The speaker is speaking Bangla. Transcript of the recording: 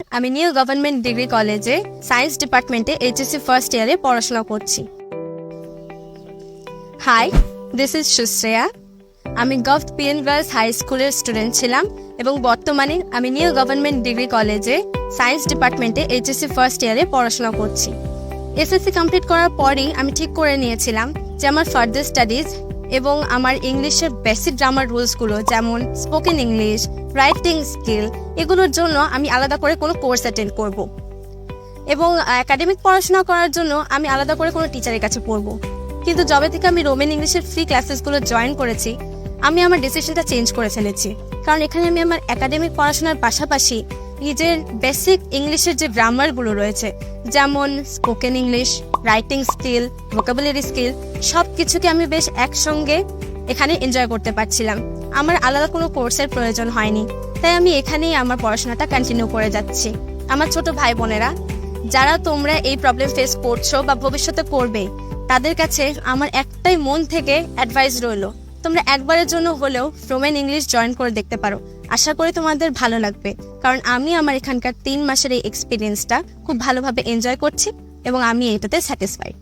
আমি নিউ গভর্নমেন্ট ডিগ্রি কলেজে সায়েন্স ডিপার্টমেন্টে এইচএসসি ফার্স্ট ইয়ারে পড়াশোনা করছি। Hi, this is Sushreya. আমি গভর্নমেন্ট পিএন গার্লস হাই স্কুলের স্টুডেন্ট ছিলাম এবং বর্তমানে আমি নিউ গভর্নমেন্ট ডিগ্রি কলেজে সায়েন্স ডিপার্টমেন্টে এইচএসসি ফার্স্ট ইয়ারে পড়াশোনা করছি। এসএসসি কমপ্লিট করার পরই আমি ঠিক করে নিয়েছিলাম যে আমার ফার্দার স্টাডিজ এবং আমার ইংলিশের বেসিক গ্রামার রুলসগুলো যেমন স্পোকেন ইংলিশ, রাইটিং স্কিল, এগুলোর জন্য আমি আলাদা করে কোনো কোর্স অ্যাটেন্ড করব এবং একাডেমিক পড়াশোনা করার জন্য আমি আলাদা করে কোনো টিচারের কাছে পড়ব। কিন্তু যবে থেকে আমি রোমান ইংলিশের ফ্রি ক্লাসেসগুলো জয়েন করেছি, আমি আমার ডিসিশনটা চেঞ্জ করে ফেলেছি। কারণ এখানে আমি আমার একাডেমিক পড়াশোনার পাশাপাশি নিজের বেসিক ইংলিশের যে গ্রামারগুলো রয়েছে, যেমন spoken English, writing skill, vocabulary skill, সব কিছুকে আমি বেশ একসঙ্গে এখানে এনজয় করতে পারছিলাম। আমার আলাদা কোনো কোর্সের প্রয়োজন হয়নি, তাই আমি এখানেই আমার পড়াশোনাটা কন্টিনিউ করে যাচ্ছি। আমার ছোট ভাই বোনেরা, যারা তোমরা এই প্রবলেম ফেস করছো বা ভবিষ্যতে করবে, তাদের কাছে আমার একটাই মন থেকে অ্যাডভাইস রইলো, তোমরা একবারের জন্য হলেও রোমান ইংলিশ জয়েন করে দেখতে পারো। আশা করি তোমাদের ভালো লাগবে, কারণ আমি আমার এখানকার 3 মাসের এই এক্সপিরিয়েন্সটা খুব ভালোভাবে এনজয় করছি এবং আমি এটাতে স্যাটিসফাইড।